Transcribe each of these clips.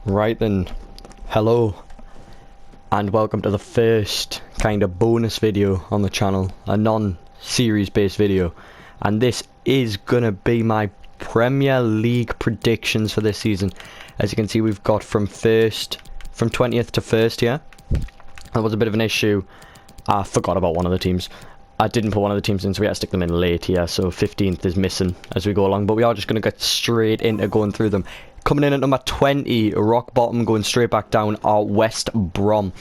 Right then, hello and welcome to the first kind of bonus video on the channel, a non-series based video, and this is gonna be my Premier League predictions for this season. As you can see, we've got from 20th to 1st here. That was a bit of an issue. I forgot about one of the teams. I didn't put one of the teams in, so we had to stick them in late here, so 15th is missing as we go along, but we are just going to get straight into going through them. Coming in at number 20, rock bottom, going straight back down, are West Brom.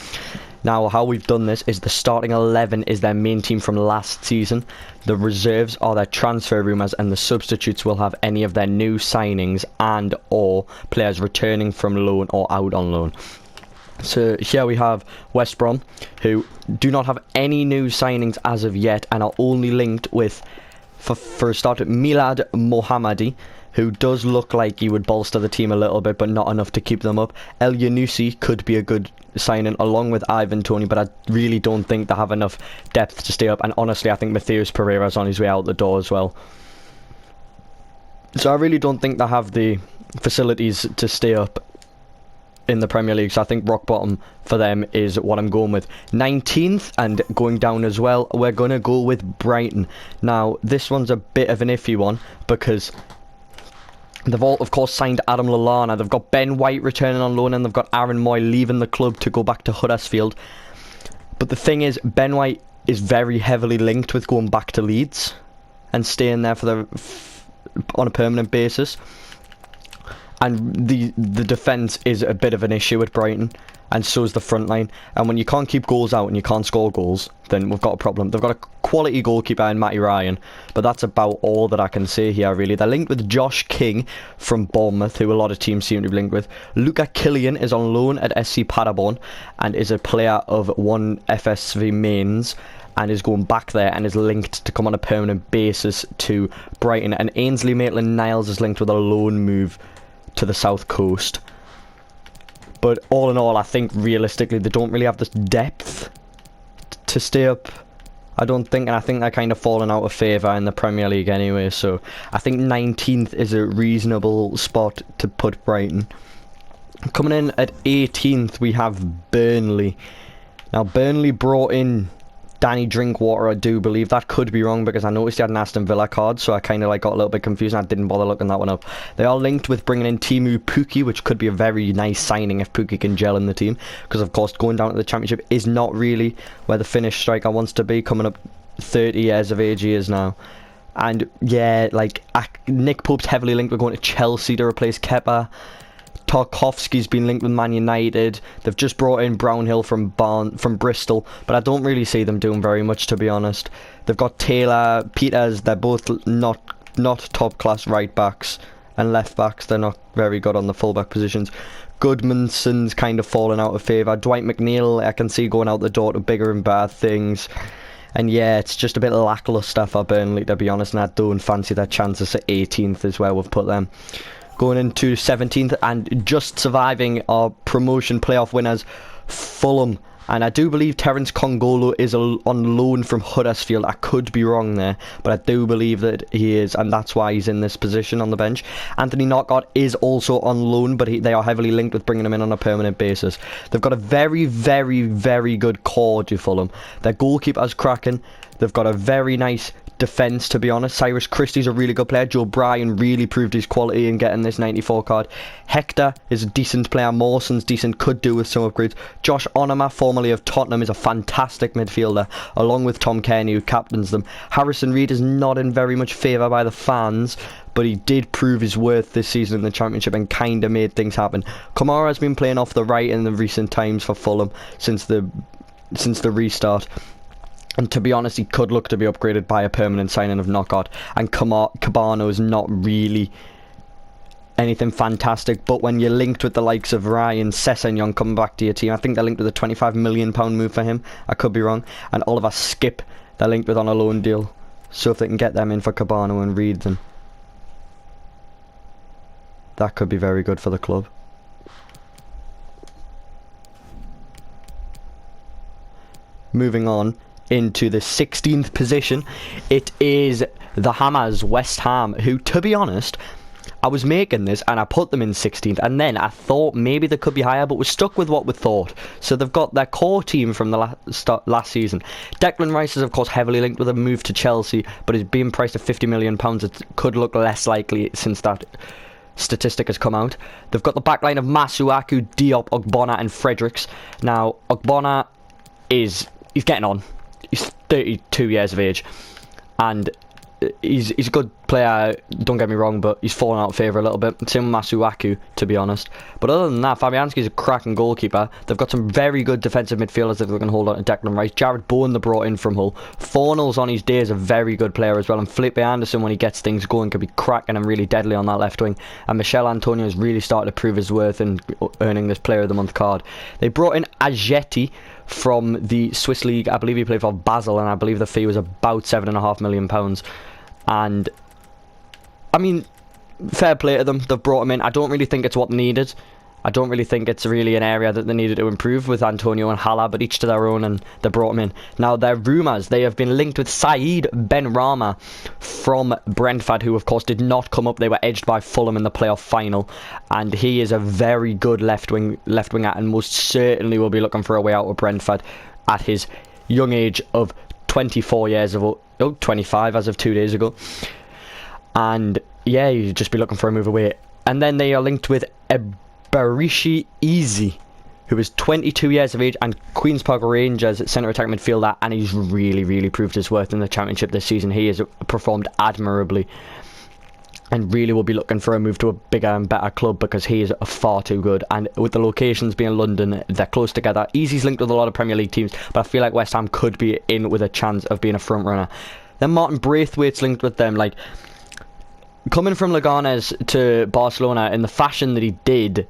Now, how we've done this is the starting 11 is their main team from last season. The reserves are their transfer rumours, and the substitutes will have any of their new signings and or players returning from loan or out on loan. So here we have West Brom, who do not have any new signings as of yet and are only linked with, for a start, Milad Mohammadi, who does look like he would bolster the team a little bit, but not enough to keep them up. El Yunusi could be a good signing, along with Ivan Toney, but I really don't think they have enough depth to stay up. And honestly, I think Matheus Pereira's on his way out the door as well. So I really don't think they have the facilities to stay up in the Premier League, so I think rock bottom for them is what I'm going with. 19th, and going down as well, we're going to go with Brighton. Now, this one's a bit of an iffy one, because they've all, of course, signed Adam Lallana. They've got Ben White returning on loan, and they've got Aaron Moy leaving the club to go back to Huddersfield. But the thing is, Ben White is very heavily linked with going back to Leeds and staying there on a permanent basis. And the defence is a bit of an issue at Brighton, and so is the front line. And when you can't keep goals out and you can't score goals, then we've got a problem. They've got a quality goalkeeper in Matty Ryan, but that's about all that I can say here, really. They're linked with Josh King from Bournemouth, who a lot of teams seem to be linked with. Luca Killian is on loan at SC Paderborn and is a player of one FSV Mainz, and is going back there and is linked to come on a permanent basis to Brighton. And Ainsley Maitland-Niles is linked with a loan move to the south coast. But all in all, I think realistically they don't really have the depth to stay up, I don't think, and I think they're kind of falling out of favour in the Premier League anyway. So I think 19th is a reasonable spot to put Brighton. Coming in at 18th, we have Burnley. Now, Burnley brought in Danny Drinkwater, I do believe. That could be wrong, because I noticed he had an Aston Villa card, so I kind of got a little bit confused and I didn't bother looking that one up. They are linked with bringing in Timu Pukki, which could be a very nice signing if Pukki can gel in the team, because of course going down to the Championship is not really where the Finnish striker wants to be. Coming up 30 years of age he is now. And yeah, Nick Pope's heavily linked with going to Chelsea to replace Kepa. Tarkovsky's been linked with Man United. They've just brought in Brownhill from Bristol, but I don't really see them doing very much, to be honest. They've got Taylor, Peters. They're both not top class right backs and left backs. They're not very good on the fullback positions. Goodmanson's kind of fallen out of favour. Dwight McNeil, I can see going out the door to bigger and bad things. And yeah, it's just a bit lacklustre for Burnley, to be honest, and I don't fancy their chances at 18th is where we've put them. Going into 17th and just surviving our promotion playoff winners, Fulham. And I do believe Terence Kongolo is on loan from Huddersfield. I could be wrong there, but I do believe that he is, and that's why he's in this position on the bench. Anthony Knockout is also on loan, but they are heavily linked with bringing him in on a permanent basis. They've got a very, very, very good core to Fulham. Their goalkeeper's cracking. They've got a very nice defence, to be honest. Cyrus Christie's a really good player. Joe Bryan really proved his quality in getting this 94 card. Hector is a decent player. Mawson's decent, could do with some upgrades. Josh Onoma, formerly of Tottenham, is a fantastic midfielder, along with Tom Kearney, who captains them. Harrison Reed is not in very much favour by the fans, but he did prove his worth this season in the Championship and kind of made things happen. Kamara has been playing off the right in the recent times for Fulham since the restart. And to be honest, he could look to be upgraded by a permanent signing of Knockout. And Cabano is not really anything fantastic. But when you're linked with the likes of Ryan Sessegnon coming back to your team, I think they're linked with a £25 million move for him. I could be wrong. And Oliver Skip, they're linked with on a loan deal. So if they can get them in for Cabano and Reed, then that could be very good for the club. Moving on into the 16th position, it is the Hammers, West Ham, who, to be honest, I was making this and I put them in 16th, and then I thought maybe they could be higher, but we're stuck with what we thought. So they've got their core team from the last season. Declan Rice is of course heavily linked with a move to Chelsea, but is being priced at £50 million. It could look less likely since that statistic has come out. They've got the backline of Masuaku, Diop, Ogbonna and Fredericks. Now Ogbonna he's getting on. He's 32 years of age, and he's a good player, don't get me wrong, but he's fallen out of favour a little bit. Same with Masuaku, to be honest. But other than that, Fabianski's a cracking goalkeeper. They've got some very good defensive midfielders that they can hold on to Declan Rice. Jared Bowen they brought in from Hull. Fornals on his day is a very good player as well. And Felipe Anderson, when he gets things going, could be cracking and really deadly on that left wing. And Michel Antonio has really started to prove his worth in earning this Player of the Month card. They brought in Ajeti from the Swiss League. I believe he played for Basel, and I believe the fee was about £7.5 million. And I mean, fair play to them. They've brought him in. I don't really think it's what needed. I don't really think it's really an area that they needed to improve with Antonio and Hala, but each to their own, and they brought him in. Now, their rumours, they have been linked with Saeed Benrahma from Brentford, who of course did not come up. They were edged by Fulham in the playoff final, and he is a very good left winger, and most certainly will be looking for a way out of Brentford at his young age of 24 years of 25 as of 2 days ago. And yeah, you'd just be looking for a move away. And then they are linked with Barishi Easy, who is 22 years of age and Queen's Park Rangers centre attack midfielder, and he's really proved his worth in the Championship this season. He has performed admirably and really will be looking for a move to a bigger and better club, because he is far too good. And with the locations being London, they're close together. Easy's linked with a lot of Premier League teams, but I feel like West Ham could be in with a chance of being a front runner. Then Martin Braithwaite's linked with them. Like, coming from Leganes to Barcelona in the fashion that he did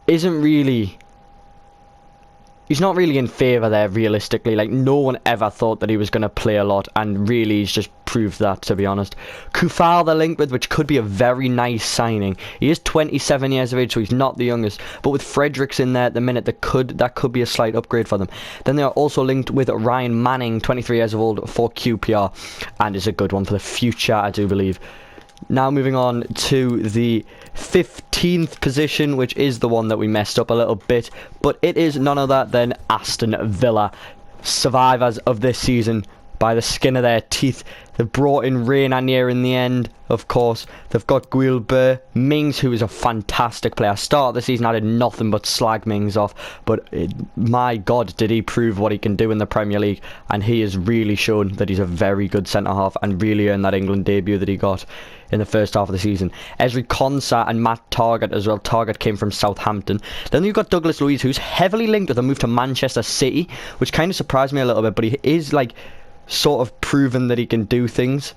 isn't really... He's not really in favour there, realistically. Like, no one ever thought that he was going to play a lot, and really he's just proved that, to be honest. Kufal they're linked with, which could be a very nice signing. He is 27 years of age, so he's not the youngest. But with Fredericks in there at the minute, that could be a slight upgrade for them. Then they are also linked with Ryan Manning, 23 years old, for QPR, and is a good one for the future, I do believe. Now moving on to the 15th position, which is the one that we messed up a little bit, but it is none other than Aston Villa, survivors of this season by the skin of their teeth. They've brought in Rain Anier in the end, of course. They've got Guilbert Mings, who is a fantastic player. Start of the season, I did nothing but slag Mings off, but my God, did he prove what he can do in the Premier League, and he has really shown that he's a very good centre-half and really earned that England debut that he got in the first half of the season. Esri Konsa and Matt Targett as well. Targett came from Southampton. Then you've got Douglas Luiz, who's heavily linked with a move to Manchester City, which kind of surprised me a little bit, but he is like sort of proven that he can do things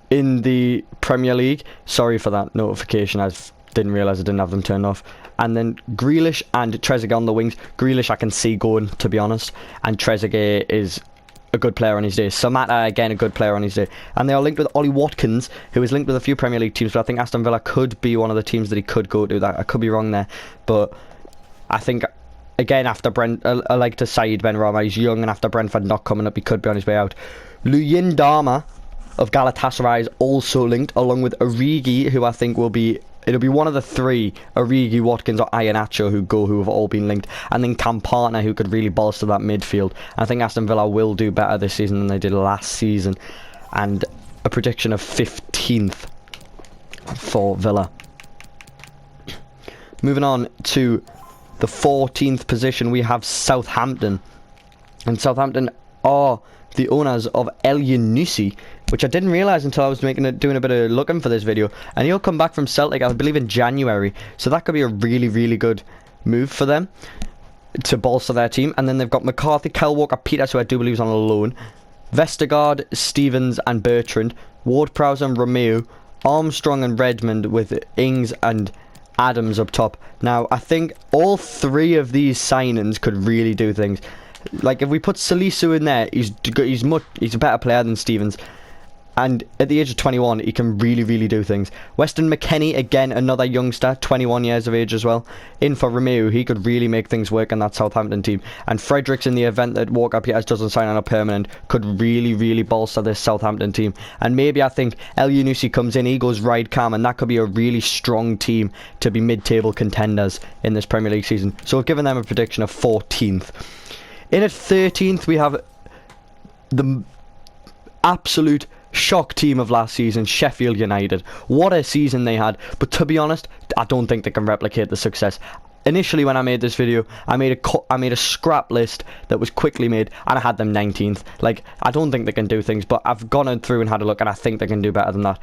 in the Premier League. Sorry for that notification, I didn't realise I didn't have them turned off. And then Grealish and Trezeguet on the wings. Grealish I can see going, to be honest, and Trezeguet is a good player on his day. Samata, again, a good player on his day. And they are linked with Ollie Watkins, who is linked with a few Premier League teams, but I think Aston Villa could be one of the teams that he could go to. That I could be wrong there, but I think, again, after I like to Saeed Benrahma, he's young, and after Brentford not coming up, he could be on his way out. Luyin Dharma of Galatasaray is also linked, along with Origi, who I think it'll be one of the three, Origi, Watkins or Iheanacho, who have all been linked, and then Campana, who could really bolster that midfield. I think Aston Villa will do better this season than they did last season, and a prediction of 15th for Villa. Moving on to the 14th position, we have Southampton, and Southampton are the owners of El Yunusi, which I didn't realise until I was doing a bit of looking for this video, and he'll come back from Celtic, I believe, in January, so that could be a really good move for them to bolster their team. And then they've got McCarthy, Kyle Walker-Peters, who I do believe is on a loan, Vestergaard, Stevens and Bertrand, Ward-Prowse and Romeo, Armstrong and Redmond, with Ings and Adams up top. Now, I think all three of these signings could really do things. Like, if we put Salisu in there, he's a better player than Stevens. And at the age of 21, he can really, really do things. Weston McKennie, again, another youngster, 21 years of age as well. In for Romeu, he could really make things work in that Southampton team. And Fredericks, in the event that Walker-Peters doesn't sign on a permanent, could really, really bolster this Southampton team. And maybe I think El Yunusi comes in, he goes right calm, and that could be a really strong team to be mid-table contenders in this Premier League season. So I've given them a prediction of 14th. In at 13th, we have the absolute shock team of last season, Sheffield United. What a season they had, but to be honest, I don't think they can replicate the success. Initially, when I made this video, I made a scrap list that was quickly made, and I had them 19th. Like, I don't think they can do things, but I've gone through and had a look, and I think they can do better than that.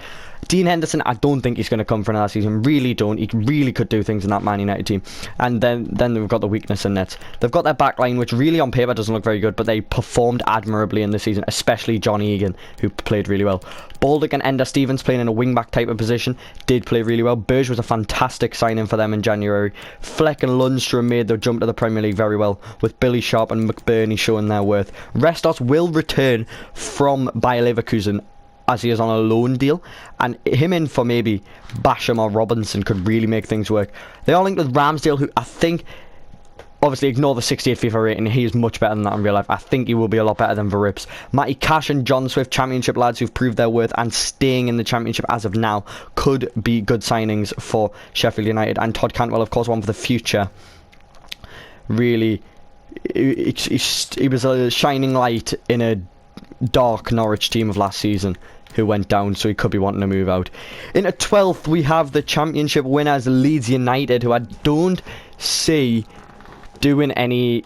Dean Henderson, I don't think he's going to come for another season. Really don't. He really could do things in that Man United team. And then we've got the weakness in nets. They've got their back line, which really on paper doesn't look very good, but they performed admirably in the season, especially John Egan, who played really well. Baldock and Ender Stevens, playing in a wing-back type of position, did play really well. Burge was a fantastic signing for them in January. Fleck and Lundstrom made their jump to the Premier League very well, with Billy Sharp and McBurney showing their worth. Restos will return from Bayer Leverkusen, as he is on a loan deal, and him in for maybe Basham or Robinson could really make things work. They are linked with Ramsdale, who I think, obviously ignore the 68 FIFA rating, he is much better than that in real life. I think he will be a lot better than Verips. Matty Cash and John Swift, Championship lads who've proved their worth and staying in the Championship as of now, could be good signings for Sheffield United. And Todd Cantwell, of course, one for the future. Really, he was a shining light in a dark Norwich team of last season who went down, so he could be wanting to move out. In at 12th, we have the Championship winners, Leeds United, who I don't see doing any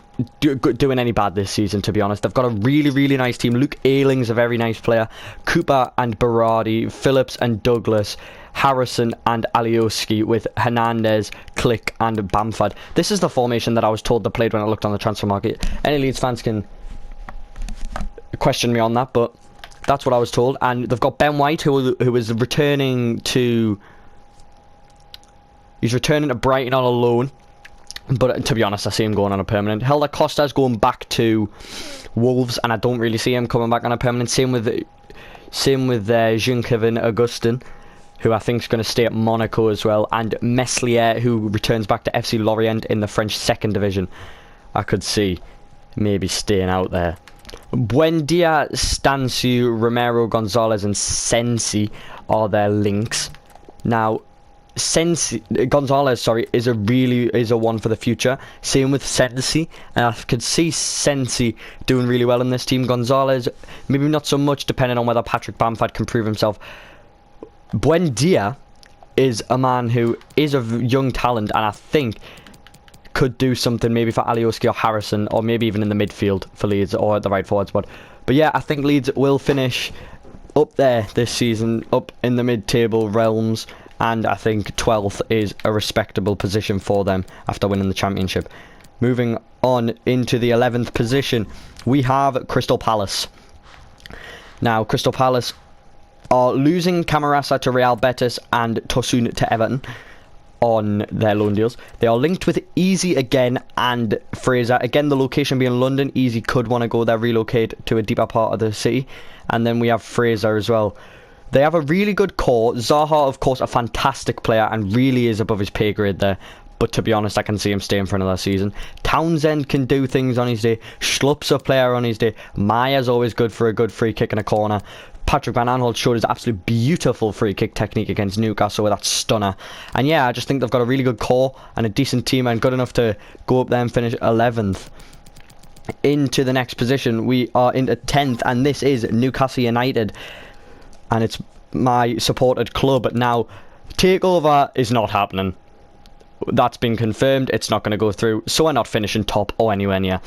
bad this season, to be honest. They've got a really, really nice team. Luke Ayling's a very nice player. Cooper and Berardi, Phillips and Douglas, Harrison and Alioski, with Hernandez, Click and Bamford. This is the formation that I was told they played when I looked on the transfer market. Any Leeds fans can question me on that, but that's what I was told. And they've got Ben White, who is returning to... He's returning to Brighton on a loan. But to be honest, I see him going on a permanent. Helder Costa's going back to Wolves, and I don't really see him coming back on a permanent. Same with Jean-Kevin Augustin, who I think is going to stay at Monaco as well. And Meslier, who returns back to FC Lorient in the French 2nd division. I could see maybe staying out there. Buendia, Stanciu, Romero, Gonzalez and Sensi are their links. Now, Gonzalez, is a one for the future. Same with Sensi, and I could see Sensi doing really well in this team. Gonzalez, maybe not so much, depending on whether Patrick Bamford can prove himself. Buendia is a man who is a young talent, and I think could do something maybe for Alioski or Harrison, or maybe even in the midfield for Leeds, or at the right forward spot. But yeah, I think Leeds will finish up there this season, up in the mid-table realms, and I think 12th is a respectable position for them after winning the Championship. Moving on into the 11th position, we have Crystal Palace. Now, Crystal Palace are losing Camarasa to Real Betis and Tosun to Everton on their loan deals. They are linked with Easy again and Fraser. Again, the location being London, Easy could want to go there, relocate to a deeper part of the city. And then we have Fraser as well. They have a really good core. Zaha, of course, a fantastic player and really is above his pay grade there. But to be honest, I can see him staying for another season. Townsend can do things on his day. Schlupp's a player on his day. Maya's always good for a good free kick in a corner. Patrick Van Aanholt showed his absolute beautiful free kick technique against Newcastle with that stunner. And yeah, I just think they've got a really good core and a decent team and good enough to go up there and finish 11th. Into the next position, we are into 10th, and this is Newcastle United. And it's my supported club. Now, takeover is not happening. That's been confirmed. It's not going to go through, so we're not finishing top or anywhere near.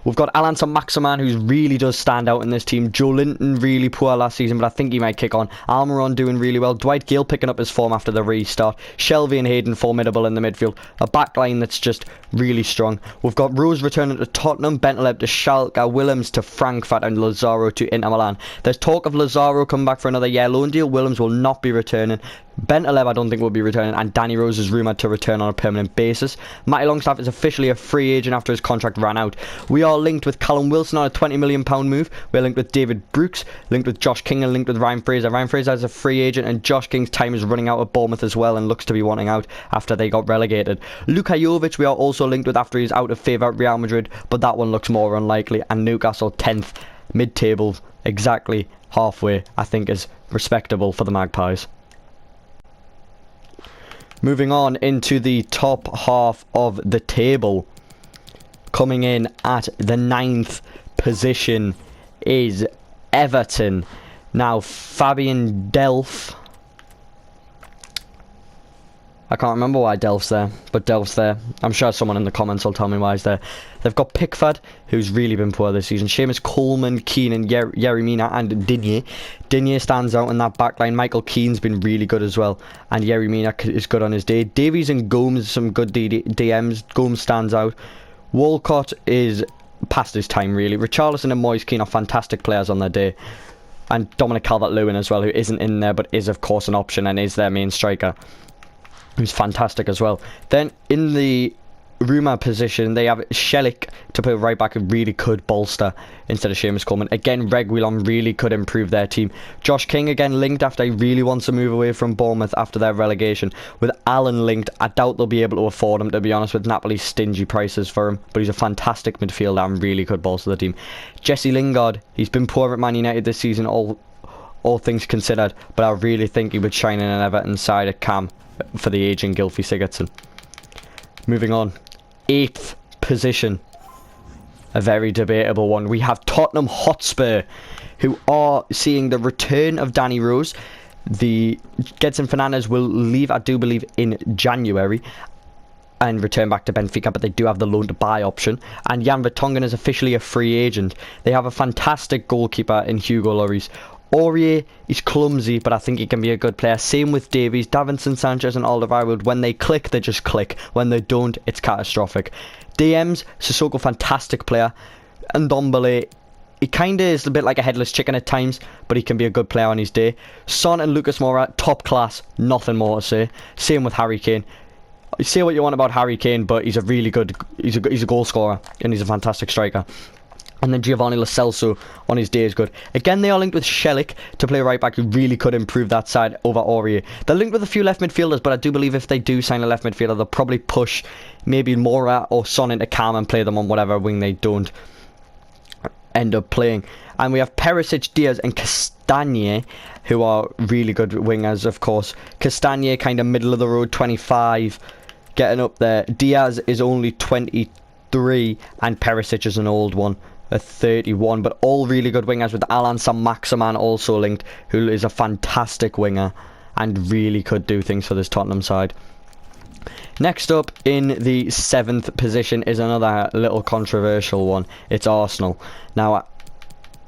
We've got Alan Saint-Maximin, who really does stand out in this team. Joe Linton, really poor last season, but I think he might kick on. Almiron doing really well. Dwight Gale picking up his form after the restart. Shelvey and Hayden formidable in the midfield. A back line that's just really strong. We've got Rose returning to Tottenham, Bentaleb to Schalke, Willems to Frankfurt and Lazaro to Inter Milan. There's talk of Lazaro coming back for another year loan deal. Willems will not be returning. Bentaleb I don't think will be returning, and Danny Rose is rumoured to return on a permanent basis. Matty Longstaff is officially a free agent after his contract ran out. We are linked with Callum Wilson on a £20 million move. We're linked with David Brooks, linked with Josh King, and linked with Ryan Fraser. Ryan Fraser is a free agent, and Josh King's time is running out at Bournemouth as well and looks to be wanting out after they got relegated. Luka Jovic we are also linked with after he's out of favour at Real Madrid, but that one looks more unlikely, and Newcastle 10th, mid-table, exactly halfway, I think is respectable for the Magpies. Moving on into the top half of the table. Coming in at the 9th position is Everton. Now, Fabian Delph. I can't remember why Delph's there, but Delph's there. I'm sure someone in the comments will tell me why he's there. They've got Pickford, who's really been poor this season. Seamus Coleman, Keane, and Yerry Mina, and Digne. Digne stands out in that backline. Michael Keane's been really good as well, and Yerry Mina is good on his day. Davies and Gomes, some good DMs. Gomes stands out. Walcott is past his time, really. Richarlison and Moise Keane are fantastic players on their day. And Dominic Calvert-Lewin as well, who isn't in there, but is, of course, an option and is their main striker, who's fantastic as well. Then in the rumour position, they have Shelik to play right back, who really could bolster instead of Seamus Coleman. Again, Reguilon really could improve their team. Josh King again linked after he really wants to move away from Bournemouth after their relegation. With Allen linked, I doubt they'll be able to afford him, to be honest, with Napoli's stingy prices for him, but he's a fantastic midfielder and really could bolster the team. Jesse Lingard, he's been poor at Man United this season, all things considered, but I really think he would shine in an Everton side at Cam for the aging Gylfi Sigurdsson. Moving on, 8th position, a very debatable one. We have Tottenham Hotspur, who are seeing the return of Danny Rose. The Gedson Fernandes will leave, I do believe, in January and return back to Benfica, but they do have the loan to buy option. And Jan Vertonghen is officially a free agent. They have a fantastic goalkeeper in Hugo Lloris. Aurier is clumsy, but I think he can be a good player. Same with Davies, Davinson Sanchez and Alderweireld. When they click, they just click. When they don't, it's catastrophic. DMs, Sissoko, fantastic player. And Ndombele, he kind of is a bit like a headless chicken at times, but he can be a good player on his day. Son and Lucas Moura, top class, nothing more to say. Same with Harry Kane. Say what you want about Harry Kane, but he's a really good, he's a goal scorer, and he's a fantastic striker. And then Giovanni Lo Celso on his day is good. Again, they are linked with Shelik to play right back, who really could improve that side over Aurier. They're linked with a few left midfielders, but I do believe if they do sign a left midfielder, they'll probably push maybe Moura or Son into Cam and play them on whatever wing they don't end up playing. And we have Perisic, Diaz and Castagne, who are really good wingers, of course. Castagne kind of middle of the road, 25, getting up there. Diaz is only 23 and Perisic is an old one, a 31, but all really good wingers, with Alan Saint-Maximin also linked, who is a fantastic winger and really could do things for this Tottenham side. Next up in the 7th position is another little controversial one. It's Arsenal. Now,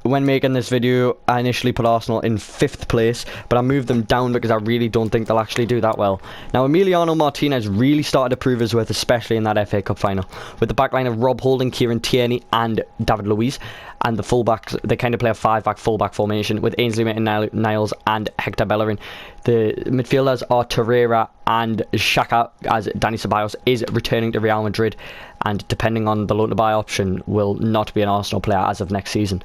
when making this video, I initially put Arsenal in 5th place, but I moved them down because I really don't think they'll actually do that well. Now, Emiliano Martinez really started to prove his worth, especially in that FA Cup final, with the backline of Rob Holding, Kieran Tierney and David Luiz, and the fullbacks, they kind of play a 5-back fullback formation with Ainsley Maitland-Niles and Hector Bellerin. The midfielders are Torreira and Xhaka, as Dani Ceballos is returning to Real Madrid, and depending on the loan to buy option, will not be an Arsenal player as of next season.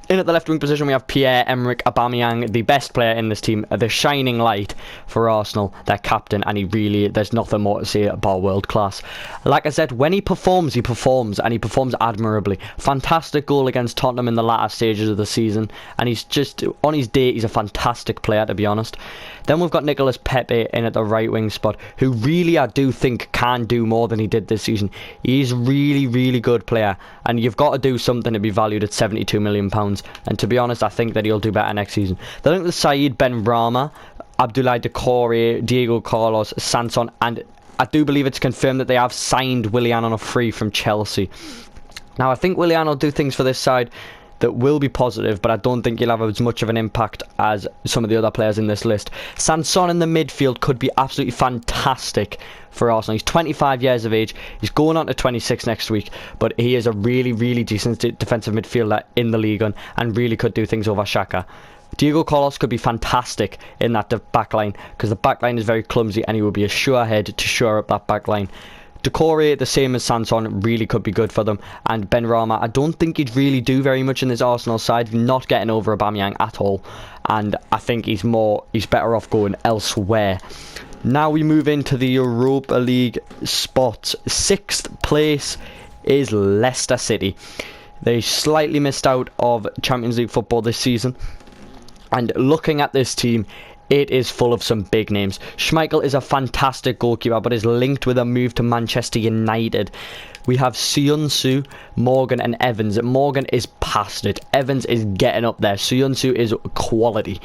In at the left wing position, we have Pierre-Emerick Aubameyang, the best player in this team, the shining light for Arsenal, their captain, and he really, there's nothing more to say about world class. Like I said, when he performs, and he performs admirably. Fantastic goal against Tottenham in the latter stages of the season, and he's just, on his day, he's a fantastic player, to be honest. Then we've got Nicolas Pepe in at the right wing spot, who really, I do think, can do more than he did this season. He's a really, really good player, and you've got to do something to be valued at £72 million. And to be honest, I think that he'll do better next season. They're linked with Saeed Benrahma, Abdoulaye Doucouré, Diego Carlos, Sanson, and I do believe it's confirmed that they have signed Willian on a free from Chelsea. Now, I think Willian will do things for this side that will be positive, but I don't think he'll have as much of an impact as some of the other players in this list. Sanson in the midfield could be absolutely fantastic for Arsenal. He's 25 years of age. He's going on to 26 next week, but he is a really, really decent defensive midfielder in the league and really could do things over Xhaka. Diego Carlos could be fantastic in that back line, because the back line is very clumsy and he will be a sure head to shore up that back line. Decore, the same as Sanson, really could be good for them. And Benrahma, I don't think he'd really do very much in this Arsenal side, not getting over Aubameyang at all. And I think he's better off going elsewhere. Now we move into the Europa League spots. 6th place is Leicester City. They slightly missed out of Champions League football this season. And looking at this team, it is full of some big names. Schmeichel is a fantastic goalkeeper, but is linked with a move to Manchester United. We have Suyunsu, Morgan and Evans. Morgan is past it. Evans is getting up there. Suyunsu is quality.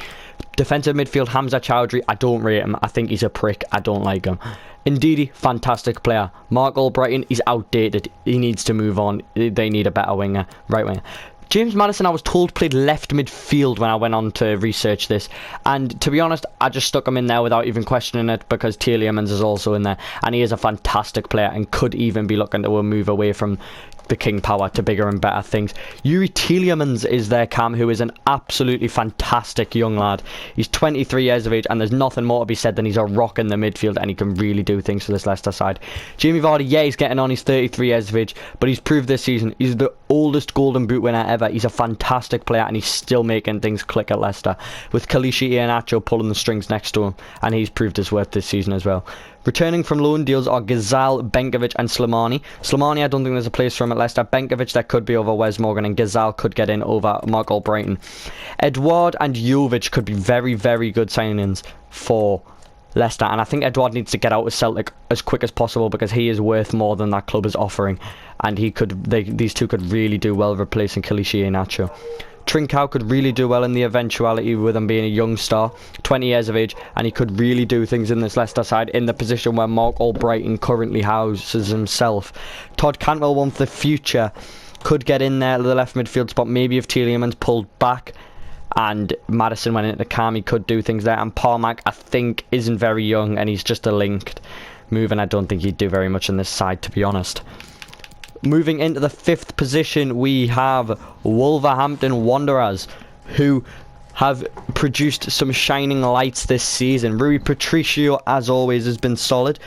Defensive midfield, Hamza Chowdhury, I don't rate him. I think he's a prick. I don't like him. Ndidi, fantastic player. Mark Albrighton, he's outdated. He needs to move on. They need a better winger, right winger. James Maddison, I was told, played left midfield when I went on to research this. And to be honest, I just stuck him in there without even questioning it, because Tielemans is also in there. And he is a fantastic player and could even be looking to move away from the King Power to bigger and better things. Yuri Tielemans is their cam, who is an absolutely fantastic young lad. He's 23 years of age, and there's nothing more to be said than he's a rock in the midfield, and he can really do things for this Leicester side. Jamie Vardy, yeah, he's getting on. He's 33 years of age, but he's proved this season he's the oldest Golden Boot winner ever. He's a fantastic player, and he's still making things click at Leicester, with Kalishi Iheanacho pulling the strings next to him, and he's proved his worth this season as well. Returning from loan deals are Ghazal, Benkovic and Slimani. Slimani, I don't think there's a place for him at Leicester. Benkovic, there could be over Wes Morgan, and Ghazal could get in over Mark Albrighton. Edouard and Jovic could be very, very good signings for Leicester, and I think Edouard needs to get out of Celtic as quick as possible, because he is worth more than that club is offering, and these two could really do well replacing Kalishi Iheanacho. Trincao could really do well in the eventuality with him being a young star, 20 years of age, and he could really do things in this Leicester side in the position where Mark Albrighton currently houses himself. Todd Cantwell, one for the future, could get in there at the left midfield spot, maybe if Tielemans pulled back and Maddison went into the cam, he could do things there. And Parmack, I think, isn't very young, and he's just a linked move, and I don't think he'd do very much in this side, to be honest. Moving into the 5th position, we have Wolverhampton Wanderers, who have produced some shining lights this season. Rui Patricio, as always, has been solid.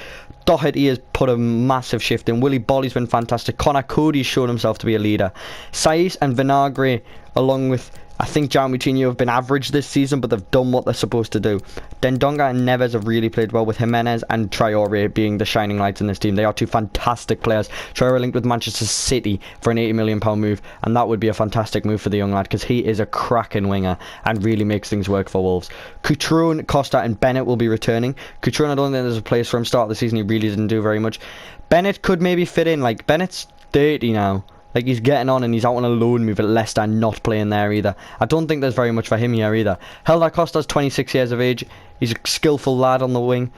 Doherty has put a massive shift in. Willy Bolly's been fantastic. Connor Cody's shown himself to be a leader. Saiz and Vinagre, along with, I think, João Moutinho, have been average this season, but they've done what they're supposed to do. Dendonga and Neves have really played well, with Jimenez and Traore being the shining lights in this team. They are two fantastic players. Traore linked with Manchester City for an £80 million move, and that would be a fantastic move for the young lad, because he is a cracking winger and really makes things work for Wolves. Cutrone, Costa and Bennett will be returning. Cutrone, I don't think there's a place for him. Start of the season, he really didn't do very much. Bennett could maybe fit in. Like, Bennett's 30 now. Like, he's getting on, and he's out on a loan move at Leicester, not playing there either. I don't think there's very much for him here either. Helder Costa's 26 years of age. He's a skillful lad on the wing,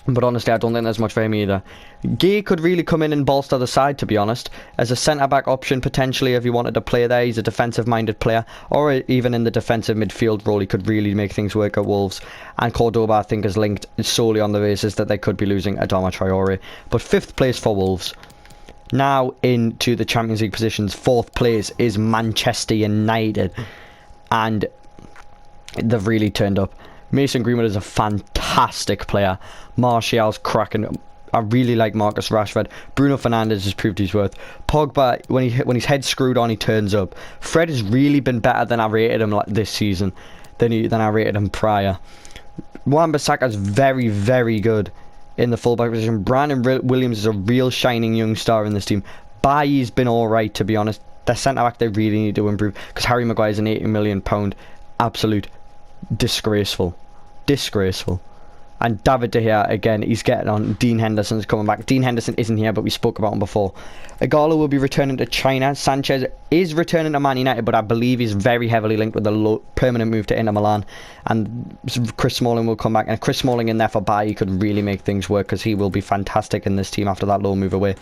but honestly, I don't think there's much for him either. Gay could really come in and bolster the side, to be honest, as a centre-back option, potentially, if he wanted to play there. He's a defensive-minded player, or even in the defensive midfield role, he could really make things work at Wolves. And Cordoba, I think, is linked solely on the basis that they could be losing Adama Traore. But 5th place for Wolves. Now into the Champions League positions. 4th place is Manchester United, and they've really turned up. Mason Greenwood is a fantastic player. Martial's cracking. I really like Marcus Rashford. Bruno Fernandes has proved his worth. Pogba, when his head's screwed on, he turns up. Fred has really been better than I rated him this season, than I rated him prior. Wan-Bissaka's very, very good in the fullback position. Brandon Williams is a real shining young star in this team. Bailly's been alright, to be honest. Their centre-back, they really need to improve, because Harry Maguire's an £80 million absolute disgraceful. And David De Gea, again, he's getting on. Dean Henderson's coming back. Dean Henderson isn't here, but we spoke about him before. Igalo will be returning to China. Sanchez is returning to Man United, but I believe he's very heavily linked with a permanent move to Inter Milan. And Chris Smalling will come back. And Chris Smalling in there for Bailly could really make things work, because he will be fantastic in this team after that low move away.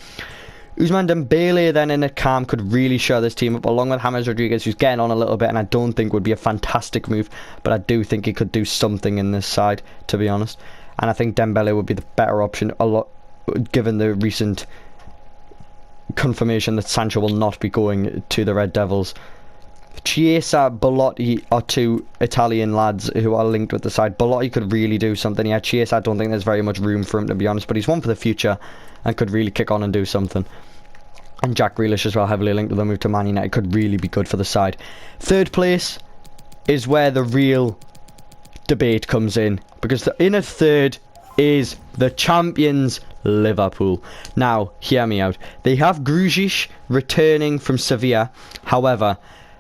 Ousmane Dembele then in a cam could really show this team up, along with James Rodriguez, who's getting on a little bit, and I don't think would be a fantastic move, but I do think he could do something in this side, to be honest. And I think Dembele would be the better option, a lot, given the recent confirmation that Sancho will not be going to the Red Devils. Chiesa, Belotti are two Italian lads who are linked with the side. Belotti could really do something. Yeah, Chiesa, I don't think there's very much room for him, to be honest, but he's one for the future and could really kick on and do something. And Jack Grealish as well, heavily linked with a move to Man United, could really be good for the side. Third place is where the real debate comes in, because in a third is the champions Liverpool. Now, hear me out. They have Grujic returning from Sevilla. However,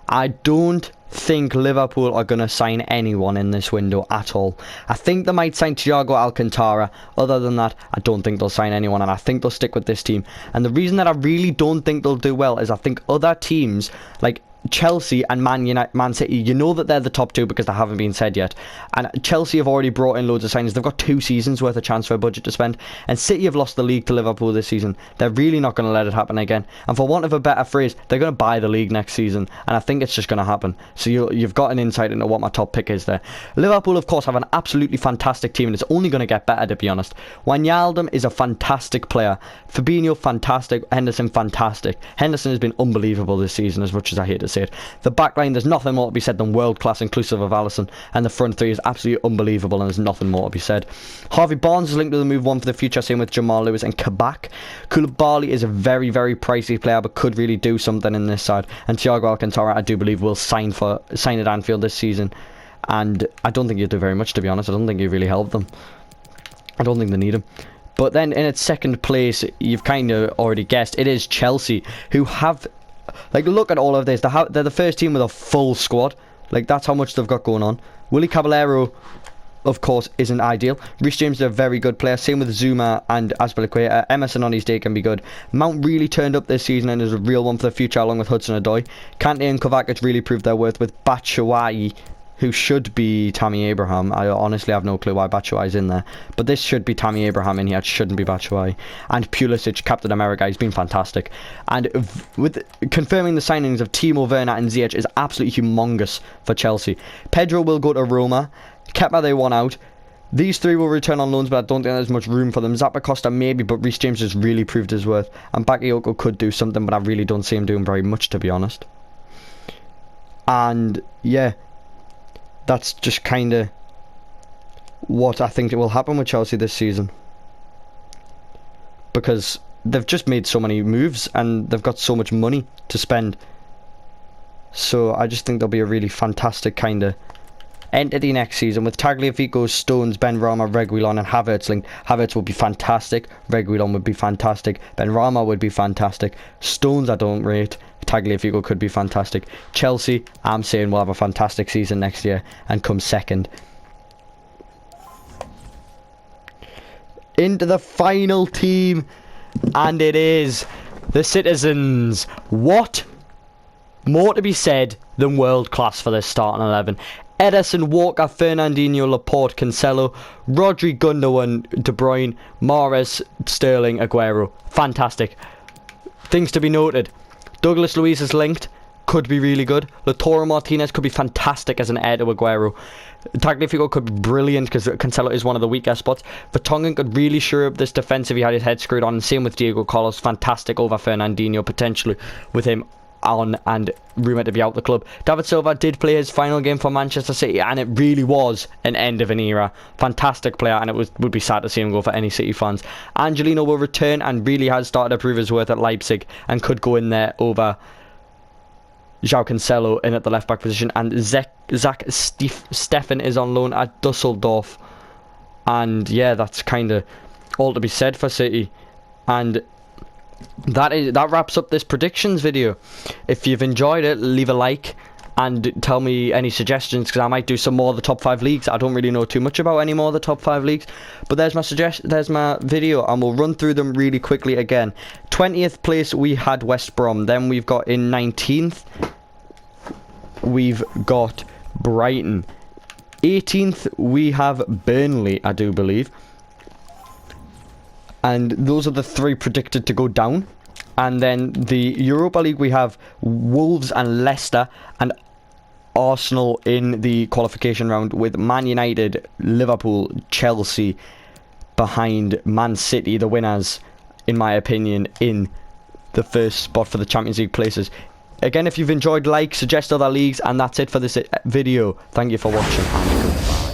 I don't think Liverpool are going to sign anyone in this window at all. I think they might sign Thiago Alcantara. Other than that, I don't think they'll sign anyone, and I think they'll stick with this team. And the reason that I really don't think they'll do well is I think other teams like Chelsea and Man City, you know that they're the top two because they haven't been said yet. And Chelsea have already brought in loads of signings. They've got 2 seasons worth of transfer budget to spend. And City have lost the league to Liverpool this season. They're really not going to let it happen again. And for want of a better phrase, they're going to buy the league next season. And I think it's just going to happen. So you've got an insight into what my top pick is there. Liverpool, of course, have an absolutely fantastic team, and it's only going to get better, to be honest. Wijnaldum is a fantastic player. Fabinho, fantastic. Henderson, fantastic. Henderson has been unbelievable this season, as much as I hate to say it. The back line, there's nothing more to be said than world class, inclusive of Alisson, and the front three is absolutely unbelievable, and there's nothing more to be said. Harvey Barnes is linked to the move one for the future, same with Jamal Lewis and Kabak. Koulibaly is a very, very pricey player, but could really do something in this side. And Thiago Alcantara, I do believe, will sign at Anfield this season, and I don't think he'll do very much, to be honest. I don't think he'll really help them. I don't think they need him. But then in its second place, you've kind of already guessed, it is Chelsea, who have... Like, look at all of this. They're the first team with a full squad. Like, that's how much they've got going on. Willy Caballero, of course, isn't ideal. Reece James is a very good player. Same with Zuma and Azpilicueta. Emerson on his day can be good. Mount really turned up this season and is a real one for the future, along with Hudson-Odoi. Kante and Kovacic really proved their worth, with Batshuayi, who should be Tammy Abraham. I honestly have no clue why Batshuayi's in there. But this should be Tammy Abraham in here. It shouldn't be Batshuayi. And Pulisic, Captain America, he's been fantastic. And with confirming the signings of Timo Werner and Ziyech is absolutely humongous for Chelsea. Pedro will go to Roma. Kepa they want out. These three will return on loans, but I don't think there's much room for them. Zappacosta maybe, but Reece James has really proved his worth. And Bakayoko could do something, but I really don't see him doing very much, to be honest. And yeah, that's just kind of what I think will happen with Chelsea this season, because they've just made so many moves and they've got so much money to spend. So I just think there'll be a really fantastic kind of entity next season with Tagliafico, Stones, Benrahma, Reguilon and Havertz linked. Havertz would be fantastic. Reguilon would be fantastic. Benrahma would be fantastic. Stones I don't rate. Tagliafico could be fantastic. Chelsea, I'm saying, will have a fantastic season next year and come second. Into the final team, and it is the Citizens. What more to be said than world class for this starting 11? Ederson, Walker, Fernandinho, Laporte, Cancelo, Rodri, Gundogan, De Bruyne, Mahrez, Sterling, Aguero. Fantastic. Things to be noted. Douglas Luiz is linked, could be really good. Lautaro Martinez could be fantastic as an heir to Aguero. Tagliafico could be brilliant because Cancelo is one of the weaker spots. Vertonghen could really shore up this defence if he had his head screwed on. And same with Diego Carlos, fantastic over Fernandinho, potentially with him on and rumoured to be out the club. David Silva did play his final game for Manchester City, and it really was an end of an era. Fantastic player, and it would be sad to see him go for any City fans. Angelino will return and really has started to prove his worth at Leipzig and could go in there over João Cancelo in at the left back position. And Zach Steffen is on loan at Dusseldorf, and yeah, that's kind of all to be said for City. And that wraps up this predictions video. If you've enjoyed it, leave a like and tell me any suggestions, because I might do some more of the top 5 leagues. I don't really know too much about any more of the top 5 leagues, but there's my video, and we'll run through them really quickly again. 20th place we had West Brom. Then we've got in 19th we've got Brighton. 18th we have Burnley, I do believe. And those are the 3 predicted to go down. And then the Europa League, we have Wolves and Leicester and Arsenal in the qualification round, with Man United, Liverpool, Chelsea behind Man City, the winners, in my opinion, in the first spot for the Champions League places. Again, if you've enjoyed, like, suggest other leagues, and that's it for this video. Thank you for watching, and goodbye.